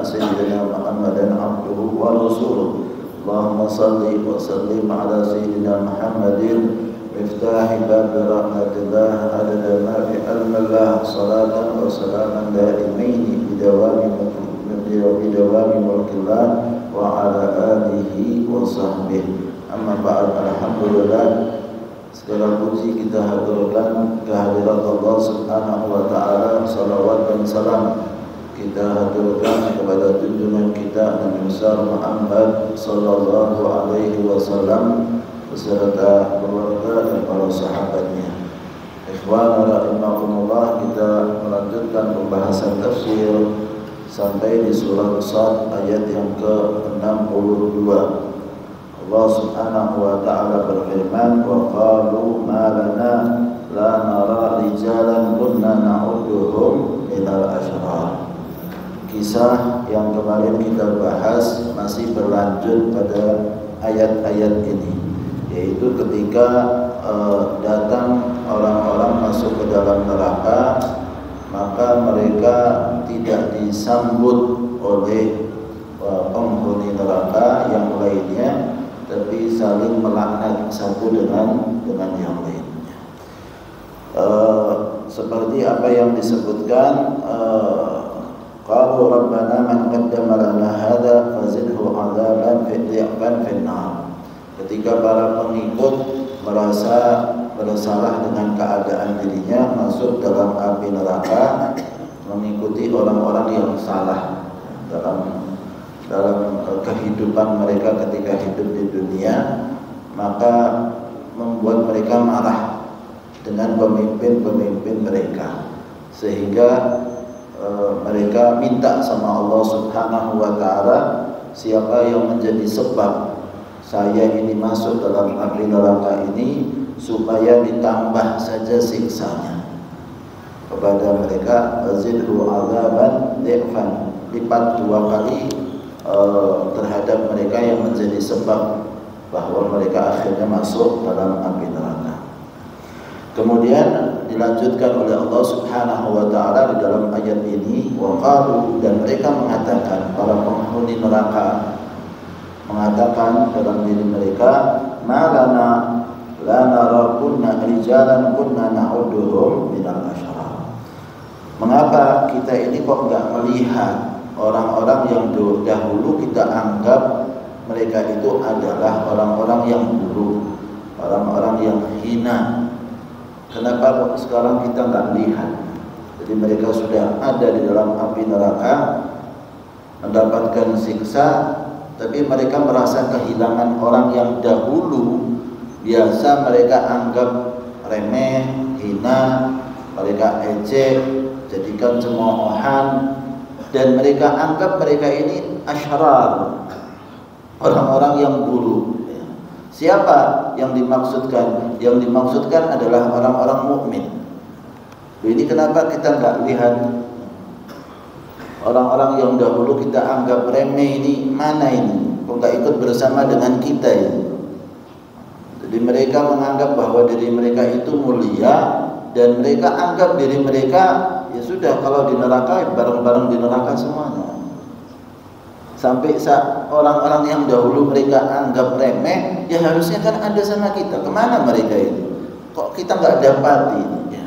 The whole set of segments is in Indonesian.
سيدنا محمدا عبده ورسوله اللهم صل وسلم على سيدنا محمد مفتاح باب رحمة الله عدد ما في علم الله صلاة وسلاما دائمين بدوام ملك الله وعلى آله وصحبه. Amma ba'd, alhamdulillah, segala puji kita haturkan kehadirat Allah Subhanahu wa taala. Salawat dan salam kita haturkan kepada junjungan kita Nabi besar Muhammad sallallahu alaihi wasallam beserta keluarga dan para sahabatnya. Ikhwan rahimakumullah, kita melanjutkan pembahasan tafsir sampai di surah Sad ayat yang ke-62. Allah Subhanahu wa taala berfirman, wa qalu ma lana la nara rijalan kunna na'udduhum minal asyrar. Kisah yang kemarin kita bahas masih berlanjut pada ayat-ayat ini, yaitu ketika datang orang-orang masuk ke dalam neraka, maka mereka tidak disambut oleh penghuni neraka yang lainnya, tapi saling melaknat satu dengan yang lainnya. Seperti apa yang disebutkan, qalu rabbana man qaddama lana hadza fazidhu 'adzaban fi'an finnar. Ketika para pengikut merasa bersalah dengan keadaan dirinya, masuk dalam api neraka, mengikuti orang-orang yang salah dalam kehidupan mereka ketika hidup di dunia, maka membuat mereka marah dengan pemimpin-pemimpin mereka, sehingga mereka minta sama Allah Subhanahu wa taala, siapa yang menjadi sebab saya ini masuk dalam api neraka ini, supaya ditambah saja siksanya kepada mereka, azidhu azaban dhi'fan, lipat 2 kali terhadap mereka yang menjadi sebab bahwa mereka akhirnya masuk dalam api neraka. Kemudian dilanjutkan oleh Allah Subhanahu wa taala di dalam ayat ini, wa qalu, dan mereka mengatakan, para penghuni neraka mengatakan dalam diri mereka, ma lana la nara kunna rijalan kunna na'udduhum minal asyrar. Mengapa kita ini kok enggak melihat orang-orang yang dahulu kita anggap mereka itu adalah orang-orang yang buruk, orang-orang yang hina. Kenapa sekarang kita enggak lihat? Jadi mereka sudah ada di dalam api neraka, mendapatkan siksa, tapi mereka merasa kehilangan orang yang dahulu biasa mereka anggap remeh, hina, mereka ejek, jadikan cemoohan, dan mereka anggap mereka ini asyrar, orang-orang yang buruk. Siapa yang dimaksudkan? Yang dimaksudkan adalah orang-orang mukmin. Ini kenapa kita enggak lihat orang-orang yang dahulu kita anggap remeh ini, mana ini? Kok enggak ikut bersama dengan kita ini? Jadi mereka menganggap bahwa diri mereka itu mulia, dan mereka anggap diri mereka, ya sudah, kalau di neraka bareng-bareng di neraka semuanya. Sampai orang-orang yang dahulu mereka anggap remeh, ya harusnya kan ada sama kita. Kemana mereka itu? Kok kita nggak dapati? Ya.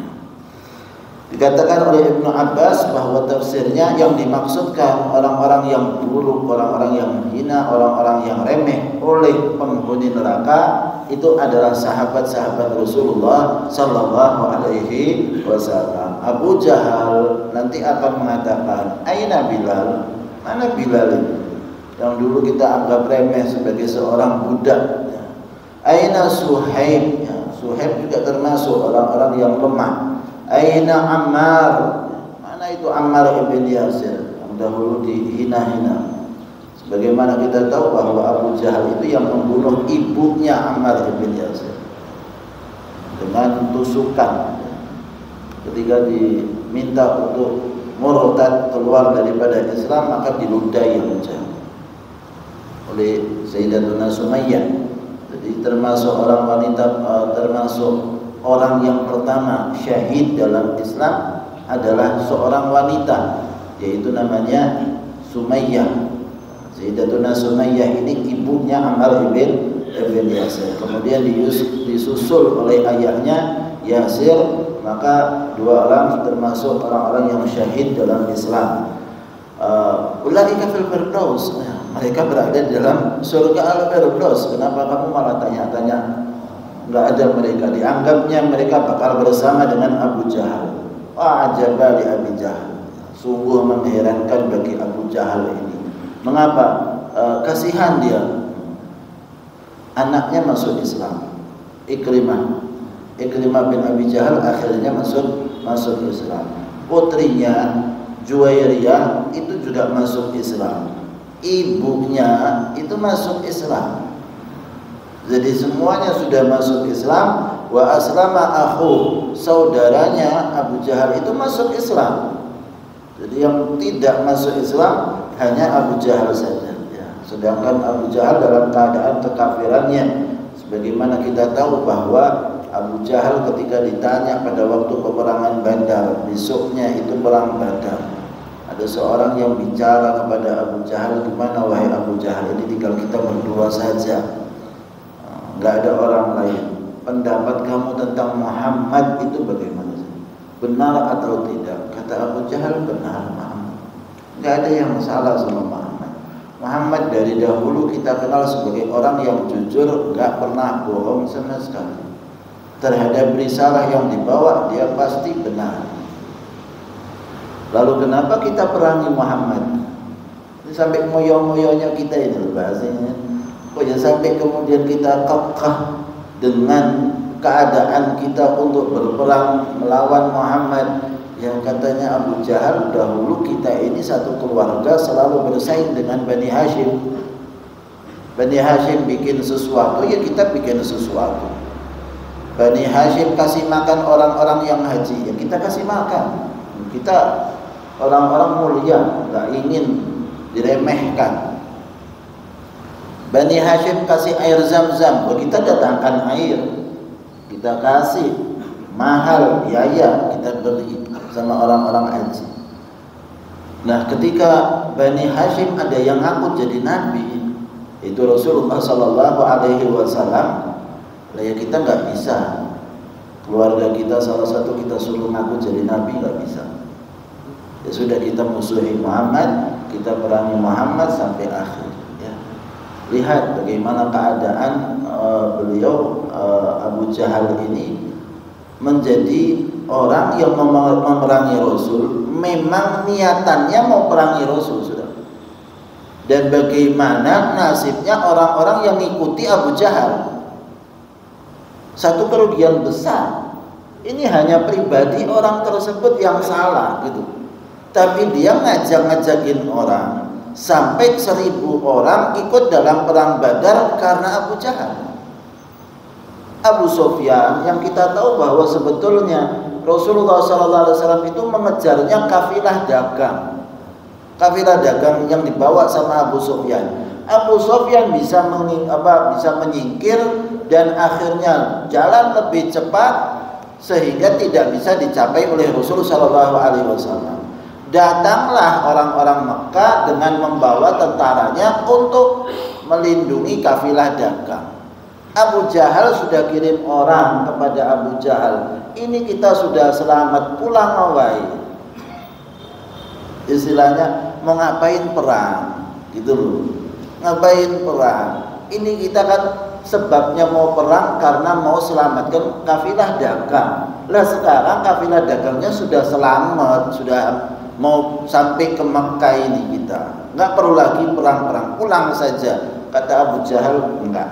Dikatakan oleh Ibnu Abbas bahwa tafsirnya yang dimaksudkan orang-orang yang buruk, orang-orang yang hina, orang-orang yang remeh oleh penghuni neraka itu adalah sahabat-sahabat Rasulullah sallallahu alaihi wasallam. Abu Jahal nanti akan mengatakan, "Aina Bilal?" Mana Bilal ini? Yang dulu kita anggap remeh sebagai seorang budak. Aina Suhaib? Ya, Suhaib juga termasuk orang-orang yang lemah. Aina Ammar? Mana itu Ammar ibn Yasir yang dahulu dihina-hina? Sebagaimana kita tahu bahwa Abu Jahal itu yang membunuh ibunya Ammar ibn Yasir dengan tusukan. Ketika diminta untuk murtad, keluar daripada Islam, maka diludahi Abu Jahal oleh Sayyidatuna Sumayyah. Jadi termasuk orang wanita, termasuk orang yang pertama syahid dalam Islam adalah seorang wanita, yaitu namanya Sumayyah. Sayyidatuna Sumayyah ini ibunya Ammar ibn Yasir. Kemudian disusul oleh ayahnya Yasir, maka dua orang termasuk orang-orang yang syahid dalam Islam. Ulaika fil firdaus, mereka berada di dalam surga al-firdaus. Kenapa kamu malah tanya-tanya? Enggak ada mereka, dianggapnya mereka bakal bersama dengan Abu Jahal. Wa'ajaba li Abi Jahal. Sungguh mengherankan bagi Abu Jahal ini. Mengapa? Kasihan dia. Anaknya masuk Islam. Ikrimah bin Abi Jahal akhirnya masuk Islam. Putrinya Juwairiyah itu juga masuk Islam. Ibunya itu masuk Islam. Jadi semuanya sudah masuk Islam. Wa aslama akhu, saudaranya Abu Jahal itu masuk Islam. Jadi yang tidak masuk Islam hanya Abu Jahal saja ya. Sedangkan Abu Jahal dalam keadaan kekafirannya, sebagaimana kita tahu bahwa Abu Jahal ketika ditanya pada waktu peperangan Badar, besoknya itu perang Badar, ada seorang yang bicara kepada Abu Jahal, gimana wahai Abu Jahal, ini tinggal kita berdua saja, nggak ada orang lain. Pendapat kamu tentang Muhammad itu bagaimana? Benar atau tidak? Kata Abu Jahal, benar Muhammad. Nggak ada yang salah sama Muhammad. Muhammad dari dahulu kita kenal sebagai orang yang jujur, nggak pernah bohong sama sekali. Terhadap risalah yang dibawa dia pasti benar. Lalu kenapa kita perangi Muhammad? Ini sampai moyo-moyonya kita ini bahasanya. Kok ya sampai kemudian kita kekeh dengan keadaan kita untuk berperang melawan Muhammad, yang katanya Abu Jahal dahulu kita ini satu keluarga selalu bersaing dengan Bani Hashim. Bani Hashim bikin sesuatu, ya kita bikin sesuatu. Bani Hashim kasih makan orang-orang yang haji, ya kita kasih makan. Kita orang-orang mulia, nggak ingin diremehkan. Bani Hashim kasih air Zam-Zam, kita datangkan air, kita kasih mahal biaya, kita beri sama orang-orang haji. Nah, ketika Bani Hashim ada yang ngaku jadi nabi, itu Rasulullah Sallallahu Alaihi Wasallam. Lah ya kita nggak bisa, keluarga kita salah satu kita suruh ngaku jadi nabi, nggak bisa. Ya sudah, kita musuhi Muhammad, kita perangi Muhammad sampai akhir. Ya. Lihat bagaimana keadaan beliau Abu Jahal ini menjadi orang yang memerangi Rasul. Memang niatannya mau perangi Rasul sudah. Dan bagaimana nasibnya orang-orang yang mengikuti Abu Jahal? Satu kerugian besar. Ini hanya pribadi orang tersebut yang salah gitu. Tapi dia ngajak-ngajakin orang sampai 1000 orang ikut dalam perang Badar karena Abu Jahal. Abu Sufyan yang kita tahu bahwa sebetulnya Rasulullah SAW itu mengejarnya kafilah dagang. Kafilah dagang yang dibawa sama Abu Sufyan. Abu Sufyan bisa menyingkir dan akhirnya jalan lebih cepat sehingga tidak bisa dicapai oleh Rasulullah SAW. Datanglah orang-orang Mekah dengan membawa tentaranya untuk melindungi kafilah dagang. Abu Jahal sudah kirim orang kepada Abu Jahal, ini kita sudah selamat pulang awai. Istilahnya mau ngapain perang gitu loh. Ngapain perang? Ini kita kan sebabnya mau perang karena mau selamatkan kafilah dagang. Lah sekarang kafilah dagangnya sudah selamat, sudah mau sampai ke Mekah ini kita. Enggak perlu lagi perang-perang, pulang saja. Kata Abu Jahal, enggak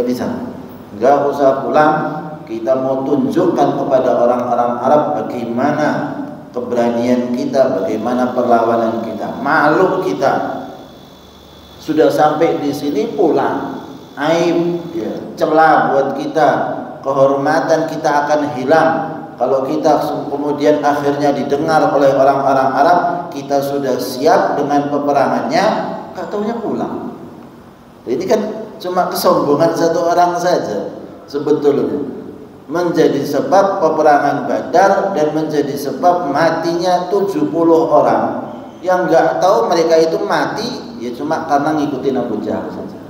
bisa. Enggak usah pulang. Kita mau tunjukkan kepada orang-orang Arab bagaimana keberanian kita, bagaimana perlawanan kita. Malu kita. Sudah sampai di sini pulang, aib, ya, celah buat kita, kehormatan kita akan hilang. Kalau kita kemudian akhirnya didengar oleh orang-orang Arab, kita sudah siap dengan peperangannya, katanya pulang. Ini kan cuma kesombongan satu orang saja sebetulnya, menjadi sebab peperangan Badar dan menjadi sebab matinya 70 orang. yang nggak tahu mereka itu mati ya cuma karena ngikutin Abu Jahal saja.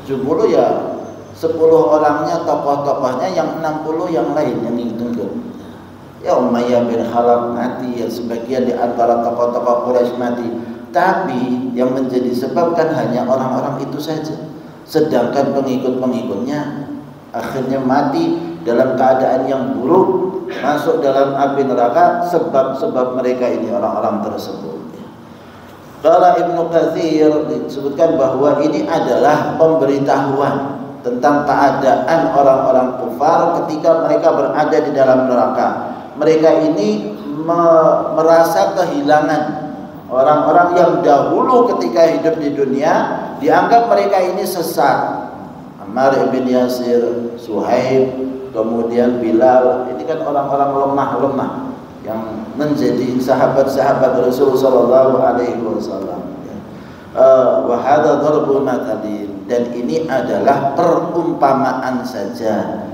Jumhur ya 10 orangnya tokoh-tokohnya, yang 60 yang lain yang ngikutin. Ya Umayyah bin Khalaf mati, ya sebagian di antara tokoh-tokoh Quraisy mati. Tapi yang menjadi sebab kan hanya orang-orang itu saja. Sedangkan pengikut-pengikutnya akhirnya mati dalam keadaan yang buruk, masuk dalam api neraka sebab-sebab mereka ini, orang-orang tersebut. Qala Ibnu Katsir disebutkan bahwa ini adalah pemberitahuan tentang keadaan orang-orang kufar ketika mereka berada di dalam neraka. Mereka ini merasa kehilangan orang-orang yang dahulu ketika hidup di dunia dianggap mereka ini sesat. Ammar bin Yasir, Suhaib, kemudian Bilal, ini kan orang-orang lemah-lemah yang menjadi sahabat-sahabat Rasul sallallahu alaihi wasallam. Wa hadza darbul mathalin, dan ini adalah perumpamaan saja,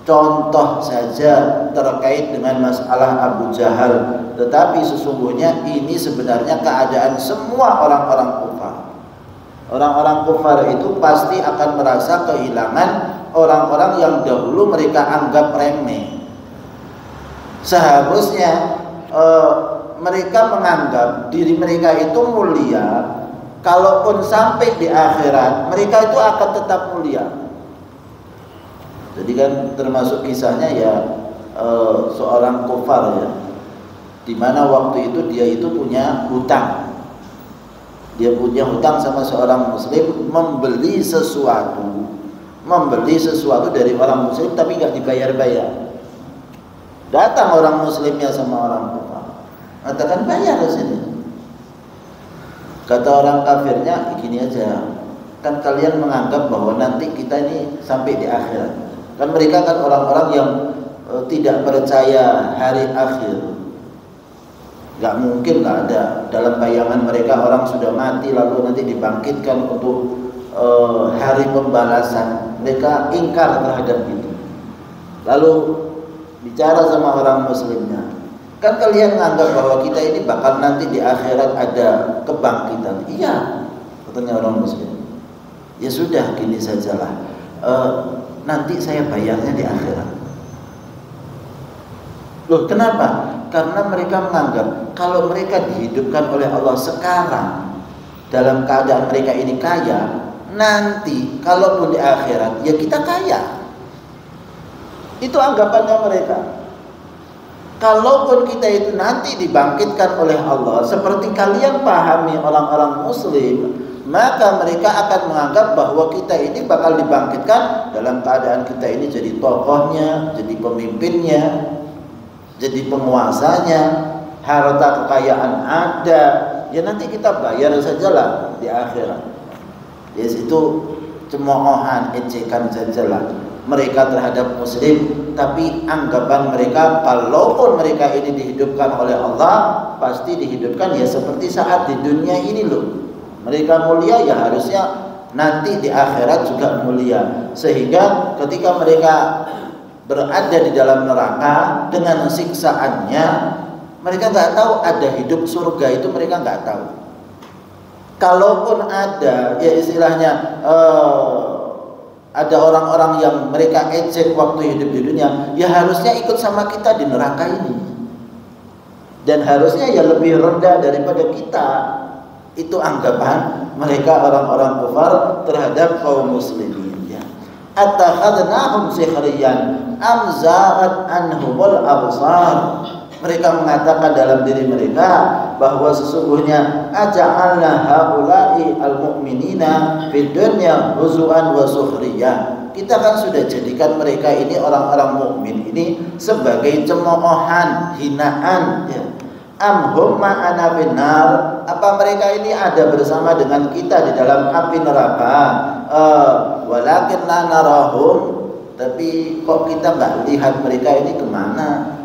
contoh saja terkait dengan masalah Abu Jahal, tetapi sesungguhnya ini sebenarnya keadaan semua orang-orang kufar. Orang-orang kufar itu pasti akan merasa kehilangan orang-orang yang dahulu mereka anggap remeh. Seharusnya mereka menganggap diri mereka itu mulia. Kalaupun sampai di akhirat, mereka itu akan tetap mulia. Jadi kan termasuk kisahnya ya seorang kufar ya, dimana waktu itu dia itu punya hutang. Dia punya hutang sama seorang muslim, membeli sesuatu dari orang muslim tapi gak dibayar-bayar. Datang orang muslimnya sama orang kafir, katakan bayar di sini. Kata orang kafirnya, gini aja, kan kalian menganggap bahwa nanti kita ini sampai di akhirat. Kan mereka kan orang-orang yang tidak percaya hari akhir. Gak mungkin lah ada dalam bayangan mereka orang sudah mati lalu nanti dibangkitkan untuk hari pembalasan. Mereka ingkar terhadap itu. Lalu bicara sama orang muslimnya, kan kalian menganggap bahwa kita ini bakal nanti di akhirat ada kebangkitan. Iya, katanya orang muslim. Ya sudah, gini sajalah, nanti saya bayarnya di akhirat. Loh, kenapa? Karena mereka menganggap kalau mereka dihidupkan oleh Allah sekarang dalam keadaan mereka ini kaya, nanti kalaupun di akhirat ya kita kaya. Itu anggapannya mereka. Kalaupun kita itu nanti dibangkitkan oleh Allah seperti kalian pahami orang-orang muslim, maka mereka akan menganggap bahwa kita ini bakal dibangkitkan dalam keadaan kita ini jadi tokohnya, jadi pemimpinnya, jadi penguasanya, harta kekayaan ada, ya nanti kita bayar sajalah di akhirat. Ya itu cemoohan, ejekan sajalah mereka terhadap muslim, tapi anggapan mereka kalaupun mereka ini dihidupkan oleh Allah, pasti dihidupkan ya seperti saat di dunia ini loh. Mereka mulia ya harusnya nanti di akhirat juga mulia. Sehingga ketika mereka berada di dalam neraka dengan siksaannya, mereka nggak tahu ada hidup surga itu, mereka nggak tahu. Kalaupun ada, ya istilahnya ada orang-orang yang mereka ejek waktu hidup di dunia, ya harusnya ikut sama kita di neraka ini, dan harusnya ya lebih rendah daripada kita. Itu anggapan mereka orang-orang kufar terhadap kaum muslimin. Ya. Attakhadnahum sikhriyan am zaghat anhumul absar. Mereka mengatakan dalam diri mereka bahwa sesungguhnya aja'alna haula'i al-mu'minina fid dunya huzuan wa sukhriyan. Kita kan sudah jadikan mereka ini orang-orang mukmin ini sebagai cemoohan, hinaan ya. Am hum ma'ana finnar, apa mereka ini ada bersama dengan kita di dalam api neraka? Walakin la narahum, tapi kok kita nggak lihat mereka ini kemana?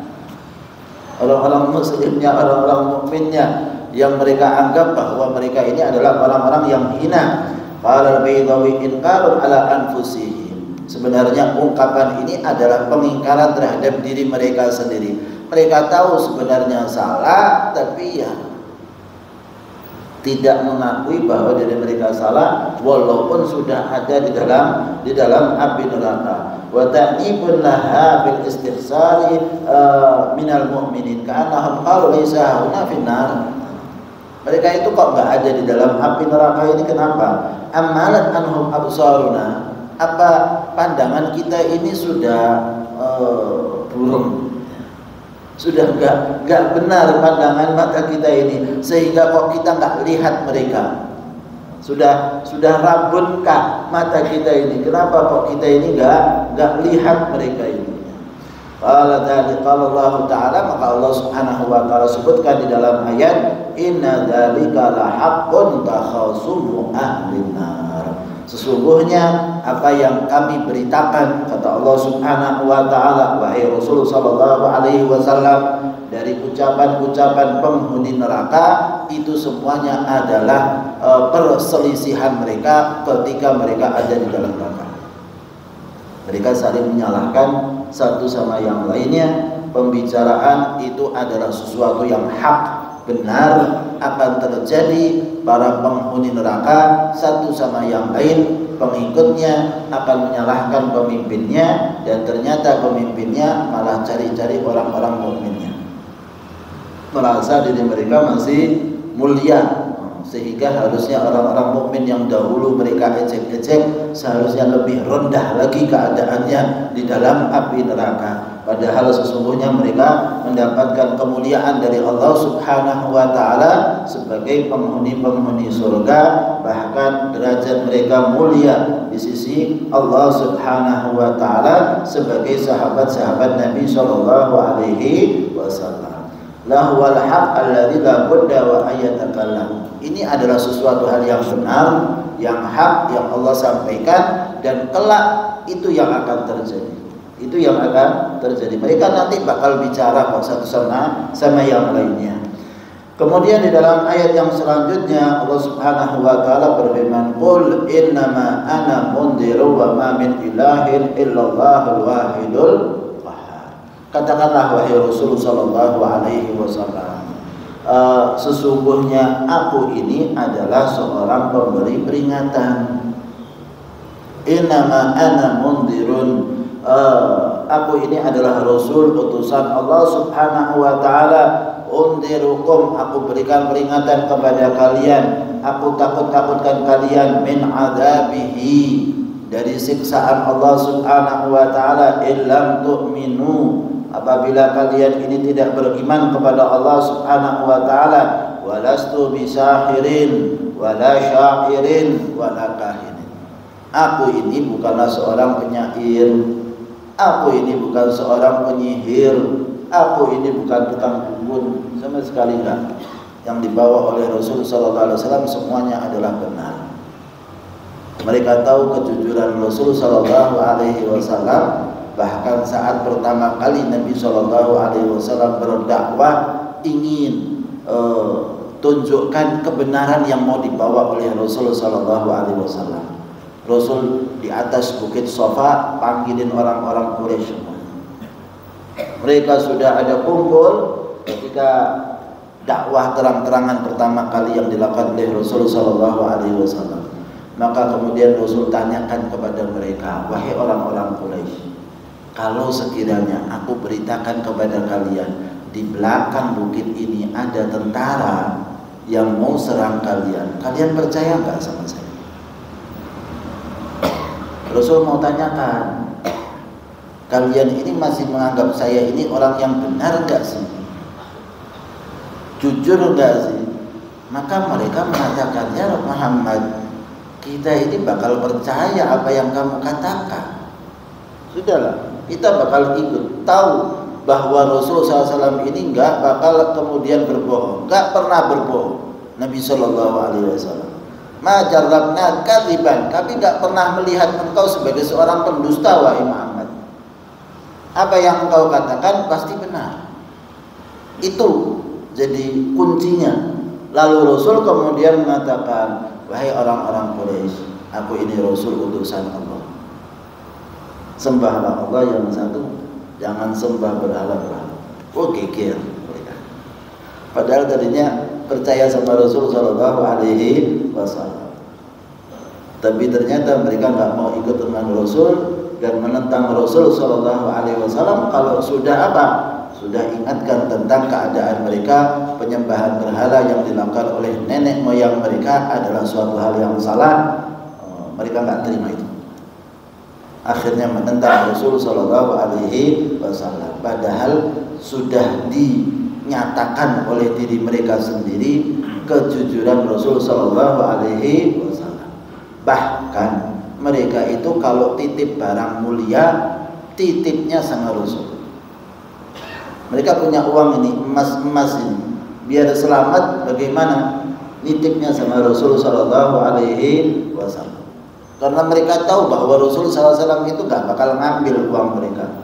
Orang-orang muslimnya, orang-orang mukminnya yang mereka anggap bahwa mereka ini adalah orang-orang yang hina. Qala al-Baydawi inqarun ala anfusihim. Sebenarnya ungkapan ini adalah pengingkaran terhadap diri mereka sendiri. Mereka tahu sebenarnya salah, tapi ya tidak mengakui bahwa diri mereka salah, walaupun sudah ada di dalam api neraka. Wa ta'ibun laha bil istighsari minal mu'minin ka'annahum qalu laisa hauna finnar. Mereka itu kok nggak ada di dalam api neraka ini, kenapa? Amalan anhum absaruna, apa pandangan kita ini sudah burung, sudah nggak benar pandangan mata kita ini, sehingga kok kita nggak lihat mereka. Sudah rabunkah mata kita ini? Kenapa kok kita ini nggak lihat mereka ini? Qala Allah Ta'ala, maka Allah Subhanahu wa Ta'ala sebutkan di dalam ayat, inna dzalika la haqqun takhasumu ahlin nar. Sesungguhnya apa yang kami beritakan, kata Allah Subhanahu wa Ta'ala, wahai Rasul sallallahu alaihi wasallam, dari ucapan-ucapan penghuni neraka itu semuanya adalah perselisihan mereka ketika mereka ada di dalam neraka. Mereka saling menyalahkan satu sama yang lainnya. Pembicaraan itu adalah sesuatu yang hak, benar, akan terjadi. Para penghuni neraka satu sama yang lain, pengikutnya akan menyalahkan pemimpinnya, dan ternyata pemimpinnya malah cari-cari orang-orang mukminnya, merasa diri mereka masih mulia, sehingga harusnya orang-orang mukmin yang dahulu mereka ejek-ejek seharusnya lebih rendah lagi keadaannya di dalam api neraka. Padahal sesungguhnya mereka mendapatkan kemuliaan dari Allah Subhanahu wa Ta'ala sebagai penghuni-penghuni surga, bahkan derajat mereka mulia di sisi Allah Subhanahu wa Ta'ala sebagai sahabat-sahabat Nabi sallallahu alaihi wasallam. Lahwal haq alladzi la budda wa ayatakallam. Ini adalah sesuatu hal yang benar, yang hak, yang Allah sampaikan, dan kelak itu yang akan terjadi. Itu yang akan terjadi. Mereka nanti bakal bicara kok satu sama yang lainnya. Kemudian di dalam ayat yang selanjutnya Allah Subhanahu wa Ta'ala berfirman, qul innama ana mundziru wa ma min ilahin illallahul wahidul qahhar. Katakanlah wahai Rasul sallallahu alaihi wasallam, sesungguhnya aku ini adalah seorang pemberi peringatan. Innama ana mundzirun, aku ini adalah Rasul utusan Allah Subhanahu wa Ta'ala. Undirukum, aku berikan peringatan kepada kalian, aku takut-takutkan kalian min adzabihi, dari siksaan Allah Subhanahu wa Ta'ala. Illam tu'minu, apabila kalian ini tidak beriman kepada Allah Subhanahu wa Ta'ala. Walastu bisahirin wala syairin wala kahinin, aku ini bukanlah seorang penyair, aku ini bukan seorang penyihir, aku ini bukan tukang dukun, sama sekali enggak. Yang dibawa oleh Rasul sallallahu alaihi wasallam semuanya adalah benar. Mereka tahu kejujuran Rasul sallallahu alaihi wasallam. Bahkan saat pertama kali Nabi sallallahu alaihi wasallam berdakwah, ingin tunjukkan kebenaran yang mau dibawa oleh Rasul sallallahu alaihi wasallam. Rasul di atas bukit Safa panggilin orang-orang Quraisy semua. Mereka sudah ada kumpul ketika dakwah terang-terangan pertama kali yang dilakukan oleh Rasul sallallahu alaihi wasallam. Maka kemudian Rasul tanyakan kepada mereka, wahai orang-orang Quraisy, kalau sekiranya aku beritakan kepada kalian di belakang bukit ini ada tentara yang mau serang kalian, kalian percaya nggak sama saya? Rasul mau tanyakan, kalian ini masih menganggap saya ini orang yang benar nggak sih? Jujur nggak sih? Maka mereka mengatakan, ya Muhammad, kita ini bakal percaya apa yang kamu katakan. Sudahlah, kita bakal ikut, tahu bahwa Rasulullah SAW ini nggak bakal kemudian berbohong, nggak pernah berbohong. Nabi Shallallahu Alaihi Wasallam, majarabna kadiban, kami nggak pernah melihat engkau sebagai seorang pendusta, wahai Muhammad. Apa yang engkau katakan pasti benar. Itu jadi kuncinya. Lalu Rasul kemudian mengatakan, wahai orang-orang Quraisy, aku ini Rasul utusan Allah. Sembahlah Allah yang satu, jangan sembah berhala-berhala. Oh geger mereka. Padahal tadinya percaya sama Rasul Shallallahu Alaihi Wasallam. Tapi ternyata mereka nggak mau ikut dengan Rasul dan menentang Rasul Shallallahu Alaihi Wasallam. Kalau sudah apa? Sudah ingatkan tentang keadaan mereka, penyembahan berhala yang dilakukan oleh nenek moyang mereka adalah suatu hal yang salah. Mereka nggak terima itu. Akhirnya menentang Rasul Shallallahu Alaihi Wasallam. Padahal sudah dinyatakan oleh diri mereka sendiri kejujuran Rasul Shallallahu Alaihi Wasallam. Bahkan mereka itu kalau titip barang mulia, titipnya sama Rasul. Mereka punya uang ini, emas ini, biar selamat bagaimana? Nitipnya sama Rasul Shallallahu Alaihi Wasallam. Karena mereka tahu bahwa Rasul SAW itu gak bakal ngambil uang mereka,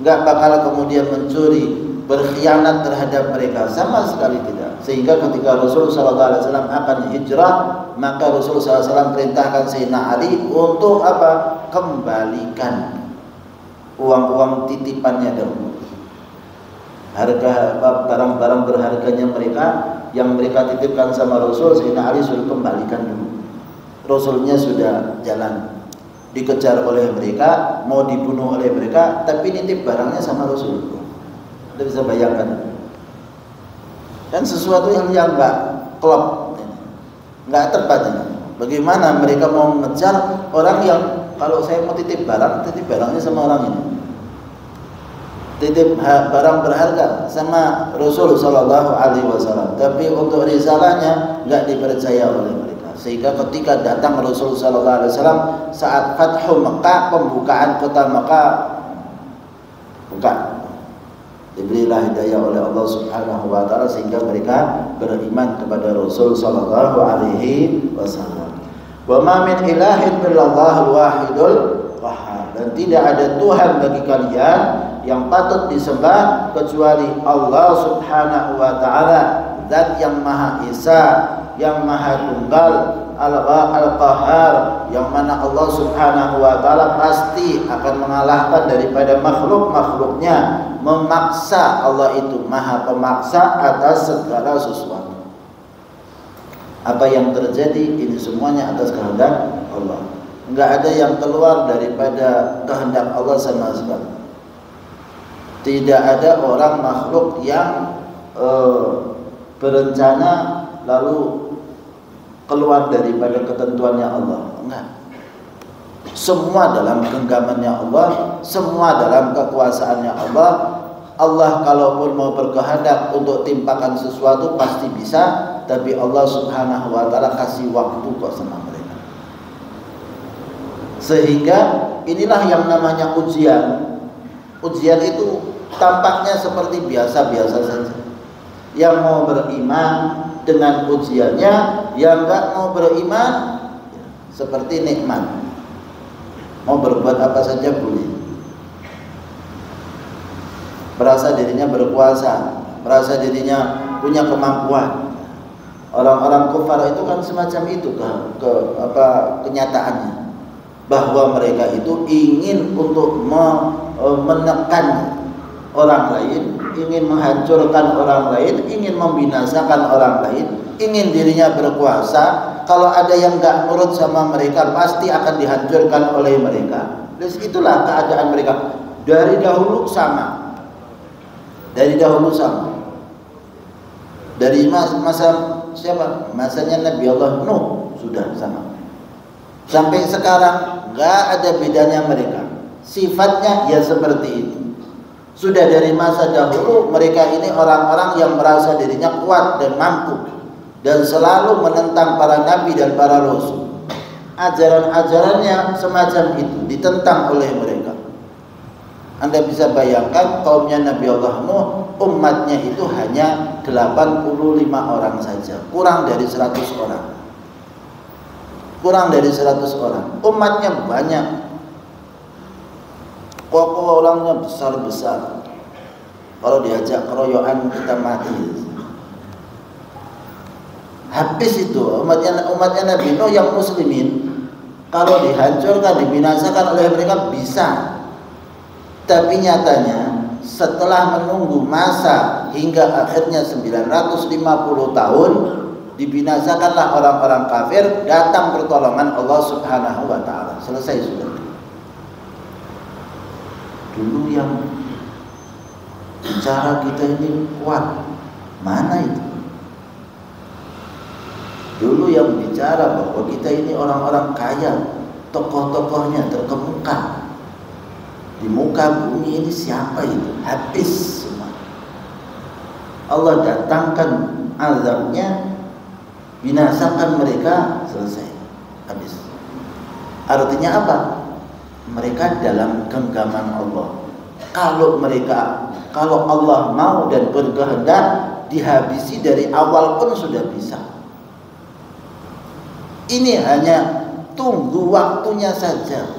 gak bakal kemudian mencuri, berkhianat terhadap mereka, sama sekali tidak. Sehingga ketika Rasul SAW akan hijrah, maka Rasul SAW perintahkan Sayyidina Ali untuk apa? Kembalikan uang-uang titipannya dahulu. Harga barang-barang berharganya mereka yang mereka titipkan sama Rasul, Sayyidina Ali suruh kembalikan dulu. Rasulnya sudah jalan, dikejar oleh mereka, mau dibunuh oleh mereka, tapi nitip barangnya sama Rasul. Anda bisa bayangkan, dan sesuatu yang nggak klop, nggak tepat ini. Bagaimana mereka mau mengejar orang yang kalau saya mau titip barangnya sama orang ini, titip barang berharga sama Rasul Shallallahu Alaihi Wasallam, tapi untuk risalahnya nggak dipercaya oleh mereka. Sehingga ketika datang Rasul Sallallahu Alaihi Wasallam saat Fathu Mekah, pembukaan kota Mekah, buka, diberilah hidayah oleh Allah Subhanahu Wa Taala sehingga mereka beriman kepada Rasul Sallallahu Alaihi Wasallam. Wa ma min ilahin illallahul wahidul qahhar. Dan tidak ada Tuhan bagi kalian yang patut disembah kecuali Allah Subhanahu Wa Taala, Zat yang Maha Esa, yang Maha Tunggal, Al-Qahhar, yang mana Allah Subhanahu Wa Taala pasti akan mengalahkan daripada makhluk-makhluknya, memaksa. Allah itu Maha Pemaksa atas segala sesuatu. Apa yang terjadi ini semuanya atas kehendak Allah. Enggak ada yang keluar daripada kehendak Allah sama sekali. Tidak ada orang makhluk yang berencana lalu keluar daripada ketentuannya Allah. Enggak. Semua dalam genggamannya Allah, semua dalam kekuasaannya Allah. Allah kalaupun mau berkehendak untuk timpakan sesuatu pasti bisa, tapi Allah Subhanahu Wa Taala kasih waktu kok sama mereka. Sehingga inilah yang namanya ujian. Ujian itu tampaknya seperti biasa-biasa saja. Yang mau beriman dengan ujiannya, yang enggak mau beriman seperti nikmat. Mau berbuat apa saja boleh. Merasa dirinya berkuasa, merasa dirinya punya kemampuan. Orang-orang kufar itu kan semacam itu kenyataannya, bahwa mereka itu ingin untuk menekan orang lain, ingin menghancurkan orang lain, ingin membinasakan orang lain, ingin dirinya berkuasa. Kalau ada yang enggak nurut sama mereka pasti akan dihancurkan oleh mereka. Terus itulah keadaan mereka dari dahulu sama. Dari dahulu sama. Dari masa siapa? Masanya Nabi Allah Nuh sudah sama. Sampai sekarang enggak ada bedanya mereka. Sifatnya ya seperti itu. Sudah dari masa dahulu mereka ini orang-orang yang merasa dirinya kuat dan mampu, dan selalu menentang para nabi dan para rasul. Ajaran-ajarannya semacam itu ditentang oleh mereka. Anda bisa bayangkan kaumnya Nabi Allah Nuh, umatnya itu hanya 85 orang saja, kurang dari 100 orang. Kurang dari 100 orang. Umatnya banyak. Kokoh orangnya besar-besar. Kalau diajak keroyokan kita mati. Habis itu umatnya Nabi Nuh yang muslimin, kalau dihancurkan, dibinasakan oleh mereka bisa. Tapi nyatanya setelah menunggu masa hingga akhirnya 950 tahun, dibinasakanlah orang-orang kafir, datang pertolongan Allah Subhanahu wa taala. Selesai sudah. Dulu yang bicara kita ini kuat, mana itu? Dulu yang bicara bahwa kita ini orang-orang kaya, tokoh-tokohnya terkemuka di muka bumi ini, siapa itu? Habis semua. Allah datangkan azabnya, binasakan mereka, selesai, habis. Artinya apa? Mereka dalam genggaman Allah. Kalau Allah mau dan berkehendak, dihabisi dari awal pun sudah bisa. Ini hanya tunggu waktunya saja.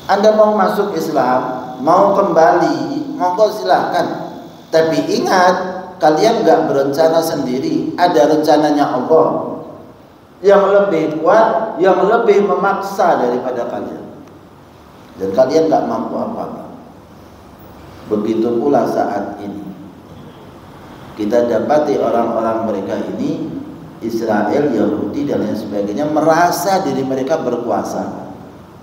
Anda mau masuk Islam, mau kembali, monggo silahkan. Tapi ingat, kalian gak berencana sendiri, ada rencananya Allah yang lebih kuat, yang lebih memaksa daripada kalian, dan kalian gak mampu apa-apa. Begitu pula saat ini kita dapati orang-orang mereka ini, Israel, Yahudi dan lain sebagainya, merasa diri mereka berkuasa,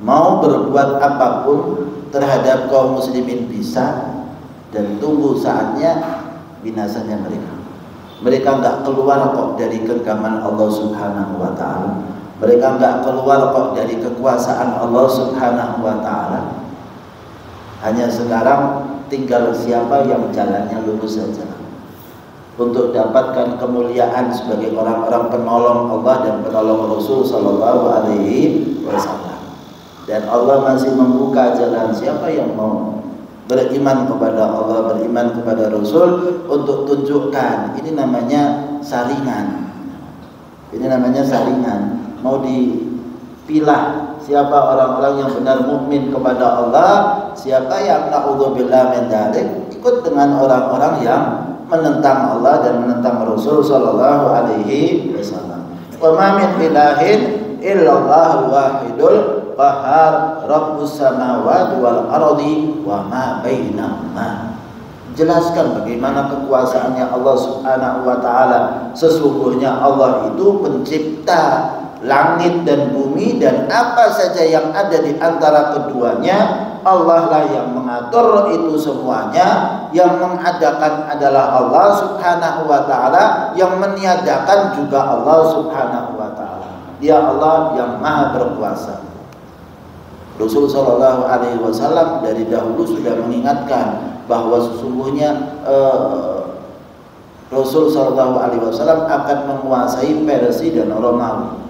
mau berbuat apapun terhadap kaum muslimin bisa, dan tunggu saatnya binasanya mereka. Mereka enggak keluar kok dari genggaman Allah Subhanahu wa taala. Mereka enggak keluar kok dari kekuasaan Allah Subhanahu wa taala. Hanya sekarang tinggal siapa yang jalannya lurus saja untuk dapatkan kemuliaan sebagai orang-orang penolong Allah dan penolong Rasul sallallahu alaihi wasallam. Dan Allah masih membuka jalan siapa yang mau beriman kepada Allah, beriman kepada Rasul, untuk tunjukkan. Ini namanya saringan. Ini namanya saringan. Mau dipilah siapa orang-orang yang benar mukmin kepada Allah, siapa yang na'udzubillah min dzalik, ikut dengan orang-orang yang menentang Allah dan menentang Rasul sallallahu alaihi wasallam. Wa ma min ilahin illallahul wahidul qahar rabbus samawati wal ardi wa ma bainahuma. Jelaskan bagaimana kekuasaannya Allah Subhanahu wa taala. Sesungguhnya Allah itu pencipta langit dan bumi dan apa saja yang ada di antara keduanya. Allah lah yang mengatur itu semuanya. Yang mengadakan adalah Allah Subhanahu wa taala, yang meniadakan juga Allah Subhanahu wa taala. Dia Allah yang maha berkuasa. Rasul sallallahu alaihi wasallam dari dahulu sudah mengingatkan bahwa sesungguhnya Rasul sallallahu alaihi wasallam akan menguasai Persia dan Romawi.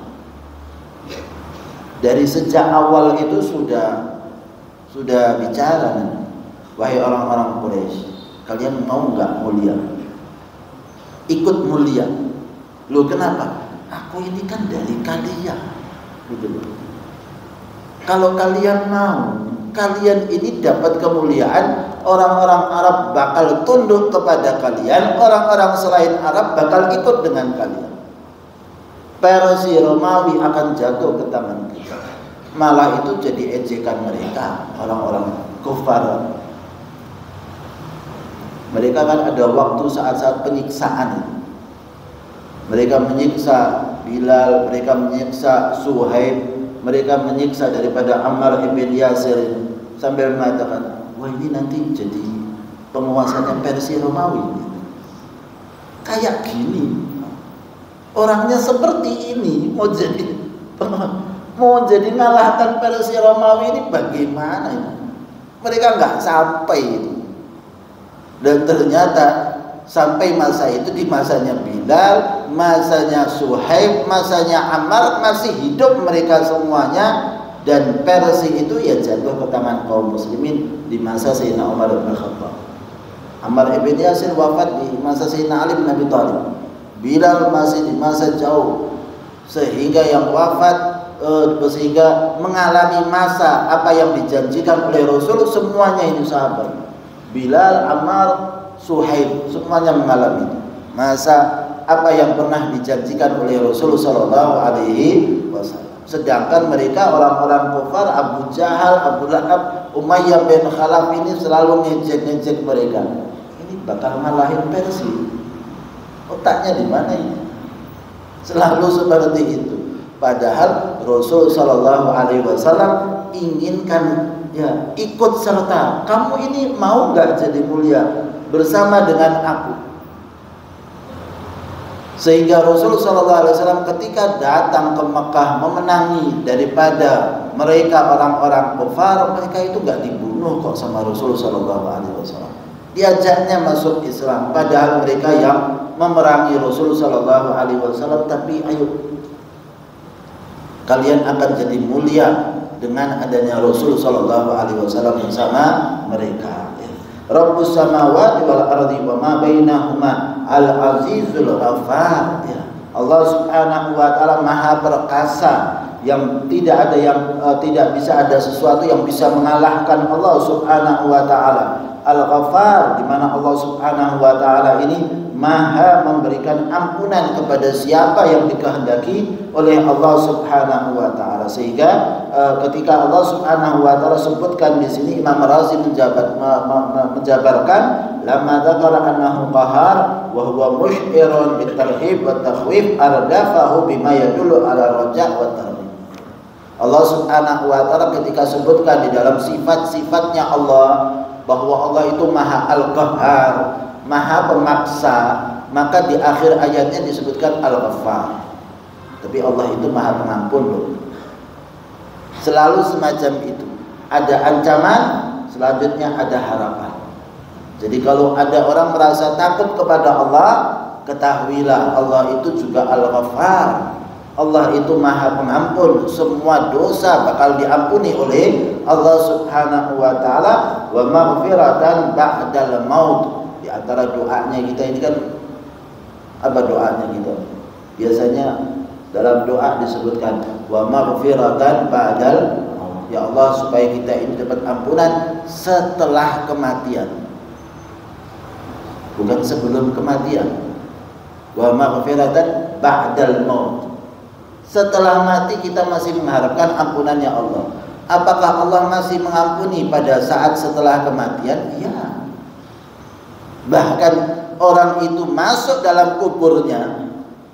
Dari sejak awal itu sudah bicara, wahai orang-orang Quraisy, kalian mau nggak mulia? Ikut mulia. Loh kenapa? Aku ini kan dari kalian, gitu loh. Kalau kalian mau, kalian ini dapat kemuliaan, orang-orang Arab bakal tunduk kepada kalian, orang-orang selain Arab bakal ikut dengan kalian. Persia Romawi akan jatuh ke tangan kita. Malah itu jadi ejekan mereka, orang-orang kufar. Mereka kan ada waktu saat-saat penyiksaan. Mereka menyiksa Bilal, mereka menyiksa Suhaib, mereka menyiksa daripada Ammar ibn Yasir, sambil mengatakan, wah ini nanti jadi penguasanya Persia Romawi. Kayak gini, orangnya seperti ini, mau jadi ngalahkan Persia Romawi ini bagaimana ini? Mereka nggak sampai itu. Dan ternyata sampai masa itu, di masanya Bilal, masanya Suhaib, masanya Ammar, masih hidup mereka semuanya. Dan Persia itu ya jatuh ke tangan kaum muslimin di masa Sayyidina Umar bin Khattab. Ammar ibn Yasir wafat di masa Sayyidina Ali bin Abi Thalib. Bilal masih di masa jauh, sehingga yang wafat sehingga mengalami masa apa yang dijanjikan oleh Rasul, semuanya ini sahabat. Bilal, Ammar, Suhaib, semuanya mengalami masa apa yang pernah dijanjikan oleh Rasul sallallahu alaihi wasallam. Sedangkan mereka orang-orang kafir, Abu Jahal, Abu Lahab, Umayyah bin Khalaf ini selalu ngejek-ngejek mereka. Ini bakal ngalahin Persia. Otaknya di mana ini? Selalu seperti itu. Padahal Rasul Shallallahu Alaihi Wasallam inginkan ya ikut serta. Kamu ini mau nggak jadi mulia bersama dengan aku? Sehingga Rasul Shallallahu Alaihi Wasallam ketika datang ke Mekah memenangi daripada mereka orang-orang kafir, mereka itu nggak dibunuh kok sama Rasul Shallallahu Alaihi Wasallam. Diajaknya masuk Islam, padahal mereka yang memerangi Rasul Shallallahu Alaihi Wasallam. Tapi ayo, kalian akan jadi mulia dengan adanya Rasul Shallallahu Alaihi Wasallam bersama mereka. Rabbus samawati wal ardi wa ma bainahuma al-azizul ghafar. Ya. Allah Subhanahu wa taala Maha perkasa, yang tidak ada tidak bisa ada sesuatu yang bisa mengalahkan Allah Subhanahu wa taala. Al-Ghaffar, di mana Allah Subhanahu wa taala ini Maha memberikan ampunan kepada siapa yang dikehendaki oleh Allah Subhanahu wa taala. Sehingga ketika Allah Subhanahu wa taala sebutkan di sini, Imam Razi menjabarkan lamma dzakara annahu qahar wa huwa mushirun bit tarhib wa takhwif ardafahu bima yadullu ala raja' wa tarhib. Allah Subhanahu wa taala ketika sebutkan di dalam sifat-sifatnya Allah bahwa Allah itu Maha Al-Qahhar, Maha pemaksa, maka di akhir ayatnya disebutkan Al-Ghaffar. Tapi Allah itu Maha pengampun loh. Selalu semacam itu. Ada ancaman, selanjutnya ada harapan. Jadi kalau ada orang merasa takut kepada Allah, ketahuilah Allah itu juga Al-Ghaffar. Allah itu Maha pengampun, semua dosa bakal diampuni oleh Allah Subhanahu wa taala. Wa maghfiratan ba'dal maut. Di antara doanya kita ini kan, apa doanya kita? Biasanya dalam doa disebutkan wa maghfiratan ba'dal maut. Ya Allah, supaya kita ini dapat ampunan setelah kematian, bukan sebelum kematian. Wa maghfiratan ba'dal maut. Setelah mati kita masih mengharapkan ampunannya Allah. Apakah Allah masih mengampuni pada saat setelah kematian? Iya. Bahkan orang itu masuk dalam kuburnya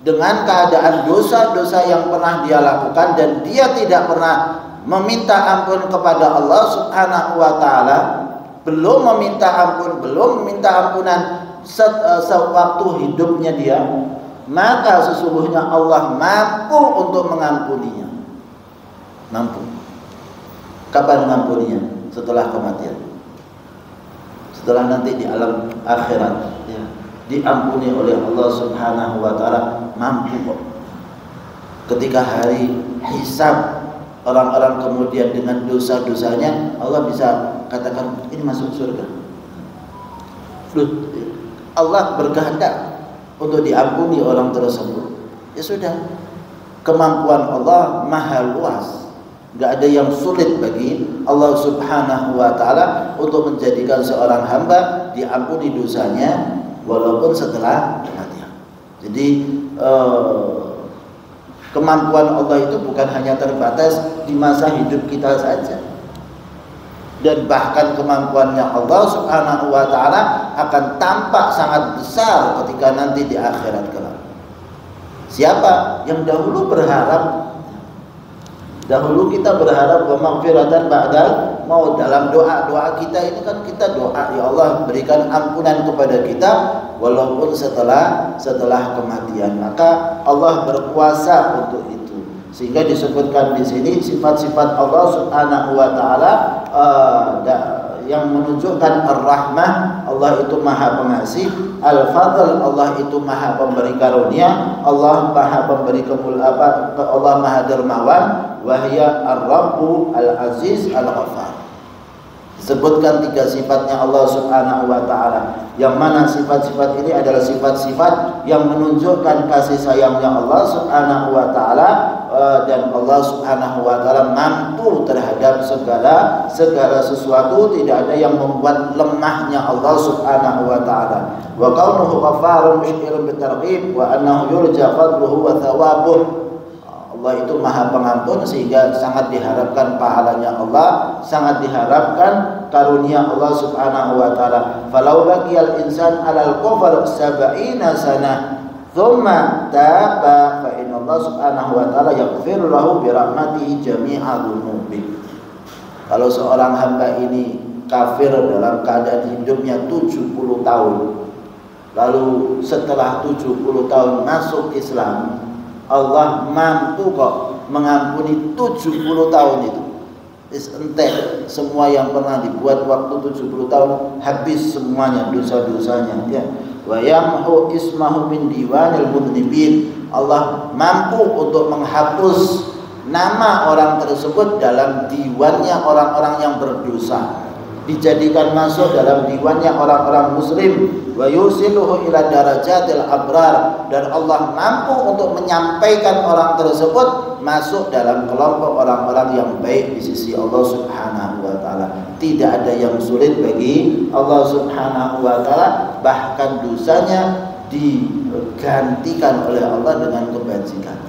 dengan keadaan dosa-dosa yang pernah dia lakukan, dan dia tidak pernah meminta ampun kepada Allah Subhanahu wa taala, belum meminta ampun, belum meminta ampunan sewaktu hidupnya dia, maka sesungguhnya Allah mampu untuk mengampuninya. Mampu. Kapan mengampuninya? Setelah kematian. Setelah nanti di alam akhirat, ya, diampuni oleh Allah Subhanahu wa taala, mampu kok. Ketika hari hisab, orang-orang kemudian dengan dosa-dosanya, Allah bisa katakan ini masuk surga. Allah berkehendak untuk diampuni orang tersebut. Ya sudah, kemampuan Allah maha luas. Gak ada yang sulit bagi Allah Subhanahu wa taala untuk menjadikan seorang hamba diampuni dosanya walaupun setelah kematian. Jadi kemampuan Allah itu bukan hanya terbatas di masa hidup kita saja. Dan bahkan kemampuannya Allah Subhanahu wa taala akan tampak sangat besar ketika nanti di akhirat kelak. Siapa yang dahulu berharap, dahulu kita berharap wa maghfiratan ba'dal maut, dalam doa-doa kita ini kan kita doa, ya Allah berikan ampunan kepada kita walaupun setelah kematian. Maka Allah berkuasa untuk itu. Sehingga disebutkan di sini sifat-sifat Allah Subhanahu wa taala yang menunjukkan ar-rahmah, Allah itu maha pengasih, al-fadl, Allah itu maha pemberi karunia, Allah maha pemberi Allah maha dermawan, wa hiya ar-rabbu al-aziz al-ghaffar. Sebutkan tiga sifatnya Allah Subhanahu wa taala, yang mana sifat-sifat ini adalah sifat-sifat yang menunjukkan kasih sayangnya Allah Subhanahu wa taala, dan Allah Subhanahu wa taala mampu terhadap segala sesuatu, tidak ada yang membuat lemahnya Allah Subhanahu wa taala. Wa kaunuhu ghaffarun mushirun bitarghib wa annahu yurja fadluhu wa thawabuh. Allah itu Maha Pengampun, sehingga sangat diharapkan pahalanya Allah, sangat diharapkan karunia Allah Subhanahu wa taala. Falau baqiyal insan 'alal kufr 70 sanah tsumma taba fa inna Allah Subhanahu wa taala yaghfir lahu bi rahmatihi jami'a dzunubi. Kalau seorang hamba ini kafir dalam keadaan hidupnya 70 tahun, lalu setelah 70 tahun masuk Islam, Allah mampu kok mengampuni 70 tahun itu. Entek semua yang pernah dibuat waktu 70 tahun, habis semuanya dosa-dosanya, ya. Wa yamhu ismahu min diwanil mudhnibin. Allah mampu untuk menghapus nama orang tersebut dalam diwannya orang-orang yang berdosa, dijadikan masuk dalam diwannya orang-orang muslim. Wa yusiluhu ila darajatil abrar, dan Allah mampu untuk menyampaikan orang tersebut masuk dalam kelompok orang-orang yang baik di sisi Allah Subhanahu wa taala. Tidak ada yang sulit bagi Allah Subhanahu wa taala, bahkan dosanya digantikan oleh Allah dengan kebajikan.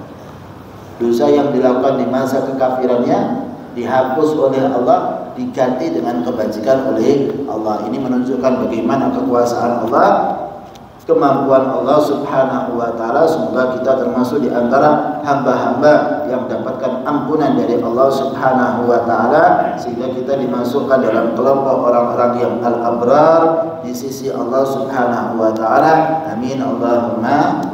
Dosa yang dilakukan di masa kekafirannya dihapus oleh Allah, diganti dengan kebajikan oleh Allah. Ini menunjukkan bagaimana kekuasaan Allah, kemampuan Allah Subhanahu wa taala. Semoga kita termasuk di antara hamba-hamba yang mendapatkan ampunan dari Allah Subhanahu wa taala, sehingga kita dimasukkan dalam kelompok orang-orang yang al-abrar di sisi Allah Subhanahu wa taala. Amin Allahumma